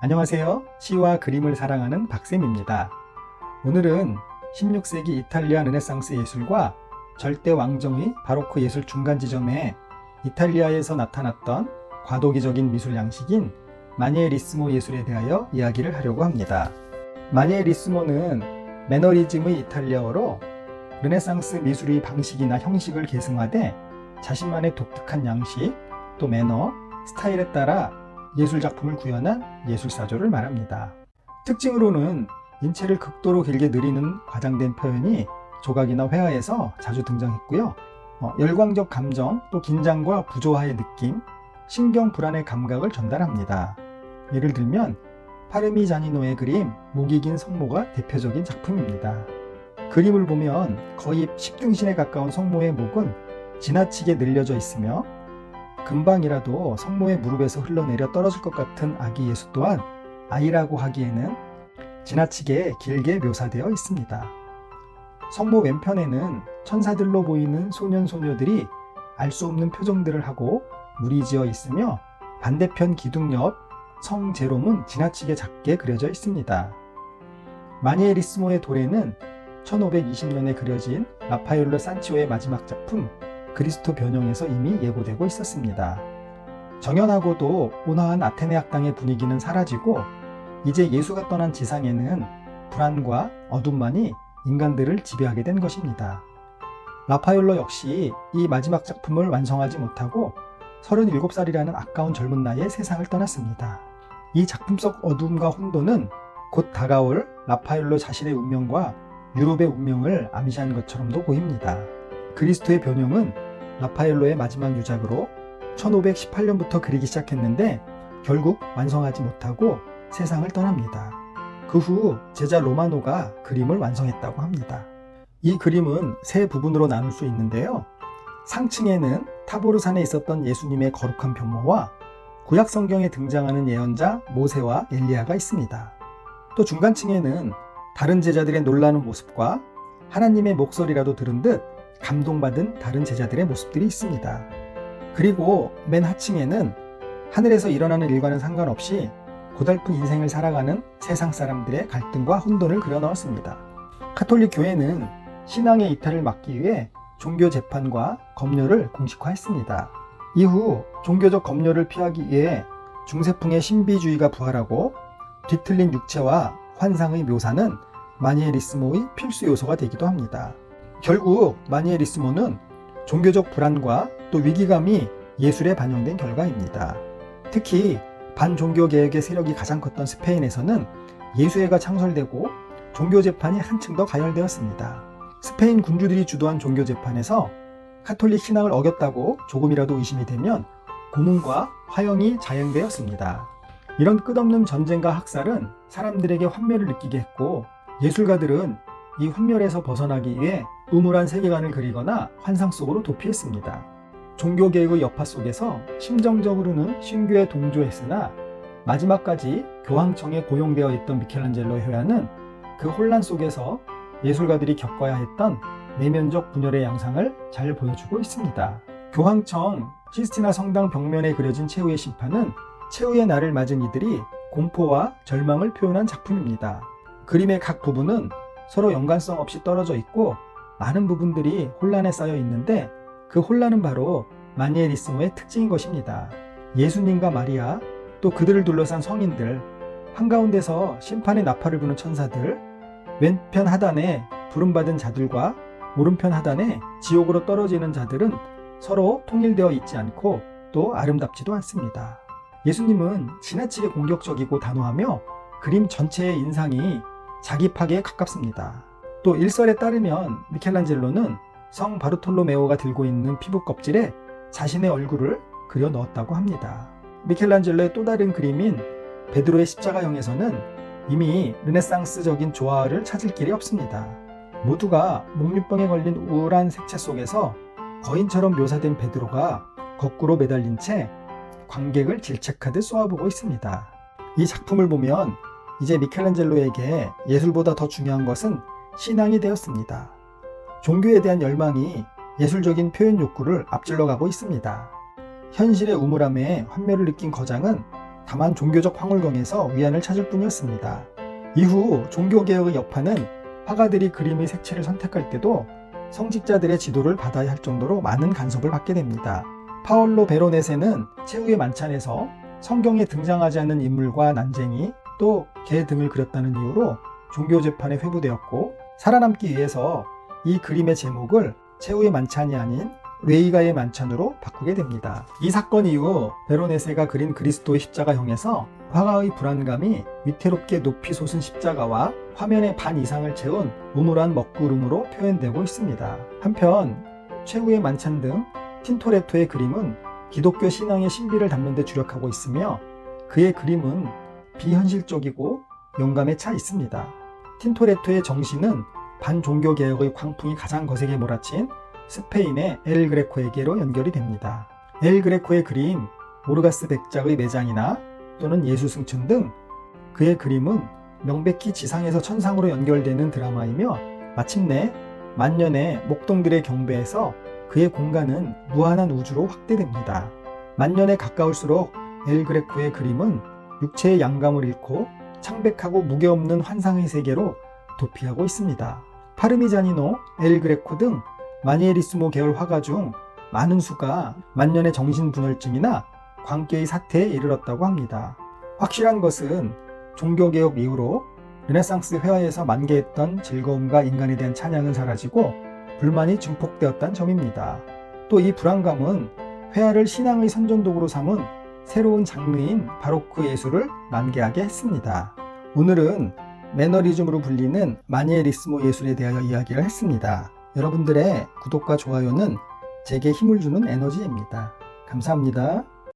안녕하세요. 시와 그림을 사랑하는 박쌤입니다. 오늘은 16세기 이탈리아 르네상스 예술과 절대 왕정의 바로크 예술 중간 지점에 이탈리아에서 나타났던 과도기적인 미술 양식인 마니에리스모 예술에 대하여 이야기를 하려고 합니다. 마니에리스모는 매너리즘의 이탈리아어로 르네상스 미술의 방식이나 형식을 계승하되 자신만의 독특한 양식, 또 매너, 스타일에 따라 예술작품을 구현한 예술사조를 말합니다. 특징으로는 인체를 극도로 길게 느리는 과장된 표현이 조각이나 회화에서 자주 등장했고요. 열광적 감정, 또 긴장과 부조화의 느낌, 신경 불안의 감각을 전달합니다. 예를 들면 파르미자니노의 그림 목이 긴 성모가 대표적인 작품입니다. 그림을 보면 거의 10등신에 가까운 성모의 목은 지나치게 늘려져 있으며 금방이라도 성모의 무릎에서 흘러내려 떨어질 것 같은 아기 예수 또한 아이라고 하기에는 지나치게 길게 묘사되어 있습니다. 성모 왼편에는 천사들로 보이는 소년 소녀들이 알 수 없는 표정들을 하고 무리지어 있으며 반대편 기둥 옆 성 제롬은 지나치게 작게 그려져 있습니다. 마니에리스모의 도래는 1520년에 그려진 라파엘로 산치오의 마지막 작품 그리스도 변형에서 이미 예고되고 있었습니다. 정연하고도 온화한 아테네 학당의 분위기는 사라지고 이제 예수가 떠난 지상에는 불안과 어둠만이 인간들을 지배하게 된 것입니다. 라파엘로 역시 이 마지막 작품을 완성하지 못하고 37살이라는 아까운 젊은 나이에 세상을 떠났습니다. 이 작품 속 어둠과 혼돈은 곧 다가올 라파엘로 자신의 운명과 유럽의 운명을 암시한 것처럼도 보입니다. 그리스도의 변형은 라파엘로의 마지막 유작으로 1518년부터 그리기 시작했는데 결국 완성하지 못하고 세상을 떠납니다. 그 후 제자 로마노가 그림을 완성했다고 합니다. 이 그림은 세 부분으로 나눌 수 있는데요. 상층에는 타보르산에 있었던 예수님의 거룩한 변모와 구약 성경에 등장하는 예언자 모세와 엘리야가 있습니다. 또 중간층에는 다른 제자들의 놀라는 모습과 하나님의 목소리라도 들은 듯 감동받은 다른 제자들의 모습들이 있습니다. 그리고 맨 하층에는 하늘에서 일어나는 일과는 상관없이 고달픈 인생을 살아가는 세상 사람들의 갈등과 혼돈을 그려 넣었습니다. 가톨릭 교회는 신앙의 이탈을 막기 위해 종교 재판과 검열을 공식화했습니다. 이후 종교적 검열을 피하기 위해 중세풍의 신비주의가 부활하고 뒤틀린 육체와 환상의 묘사는 마니에리스모의 필수 요소가 되기도 합니다. 결국 마니에리스모는 종교적 불안과 또 위기감이 예술에 반영된 결과입니다. 특히 반종교개혁의 세력이 가장 컸던 스페인에서는 예수회가 창설되고 종교재판이 한층 더 가열되었습니다. 스페인 군주들이 주도한 종교재판에서 카톨릭 신앙을 어겼다고 조금이라도 의심이 되면 고문과 화형이 자행되었습니다. 이런 끝없는 전쟁과 학살은 사람들에게 환멸을 느끼게 했고 예술가들은 이 환멸에서 벗어나기 위해 음울한 세계관을 그리거나 환상 속으로 도피했습니다. 종교개혁의 여파 속에서 심정적으로는 신교에 동조했으나 마지막까지 교황청에 고용되어 있던 미켈란젤로의 회화는 그 혼란 속에서 예술가들이 겪어야 했던 내면적 분열의 양상을 잘 보여주고 있습니다. 교황청 시스티나 성당 벽면에 그려진 최후의 심판은 최후의 날을 맞은 이들이 공포와 절망을 표현한 작품입니다. 그림의 각 부분은 서로 연관성 없이 떨어져 있고 많은 부분들이 혼란에 쌓여 있는데 그 혼란은 바로 마니에리스모의 특징인 것입니다. 예수님과 마리아, 또 그들을 둘러싼 성인들, 한가운데서 심판의 나팔을 부는 천사들, 왼편 하단에 부름받은 자들과 오른편 하단에 지옥으로 떨어지는 자들은 서로 통일되어 있지 않고 또 아름답지도 않습니다. 예수님은 지나치게 공격적이고 단호하며 그림 전체의 인상이 자기 파괴에 가깝습니다. 또 일설에 따르면 미켈란젤로는 성 바르톨로메오가 들고 있는 피부 껍질에 자신의 얼굴을 그려 넣었다고 합니다. 미켈란젤로의 또 다른 그림인 베드로의 십자가형에서는 이미 르네상스적인 조화를 찾을 길이 없습니다. 모두가 목류병에 걸린 우울한 색채 속에서 거인처럼 묘사된 베드로가 거꾸로 매달린 채 관객을 질책하듯 쏘아보고 있습니다. 이 작품을 보면 이제 미켈란젤로에게 예술보다 더 중요한 것은 신앙이 되었습니다. 종교에 대한 열망이 예술적인 표현 욕구를 앞질러 가고 있습니다. 현실의 우물함에 환멸을 느낀 거장은 다만 종교적 황홀경에서 위안을 찾을 뿐이었습니다. 이후 종교개혁의 여파는 화가들이 그림의 색채를 선택할 때도 성직자들의 지도를 받아야 할 정도로 많은 간섭을 받게 됩니다. 파올로 베로네세는 최후의 만찬에서 성경에 등장하지 않는 인물과 난쟁이 또 개 등을 그렸다는 이유로 종교재판에 회부되었고, 살아남기 위해서 이 그림의 제목을 최후의 만찬이 아닌 뇌이가의 만찬으로 바꾸게 됩니다. 이 사건 이후 베로네세가 그린 그리스도의 십자가형에서 화가의 불안감이 위태롭게 높이 솟은 십자가와 화면의 반 이상을 채운 우물한 먹구름으로 표현되고 있습니다. 한편 최후의 만찬 등 틴토레토의 그림은 기독교 신앙의 신비를 담는 데 주력하고 있으며, 그의 그림은 비현실적이고 영감에 차 있습니다. 틴토레토의 정신은 반종교개혁의 광풍이 가장 거세게 몰아친 스페인의 엘 그레코에게로 연결이 됩니다. 엘 그레코의 그림 오르가스 백작의 매장이나 또는 예수 승천 등 그의 그림은 명백히 지상에서 천상으로 연결되는 드라마이며, 마침내 만년의 목동들의 경배에서 그의 공간은 무한한 우주로 확대됩니다. 만년에 가까울수록 엘 그레코의 그림은 육체의 양감을 잃고 창백하고 무게없는 환상의 세계로 도피하고 있습니다. 파르미자니노, 엘 그레코 등 마니에리스모 계열 화가 중 많은 수가 만년의 정신분열증이나 광기의 사태에 이르렀다고 합니다. 확실한 것은 종교개혁 이후로 르네상스 회화에서 만개했던 즐거움과 인간에 대한 찬양은 사라지고 불만이 증폭되었다는 점입니다. 또 이 불안감은 회화를 신앙의 선전도구로 삼은 새로운 장르인 바로크 예술을 만개하게 했습니다. 오늘은 매너리즘으로 불리는 마니에리스모 예술에 대하여 이야기를 했습니다. 여러분들의 구독과 좋아요는 제게 힘을 주는 에너지입니다. 감사합니다.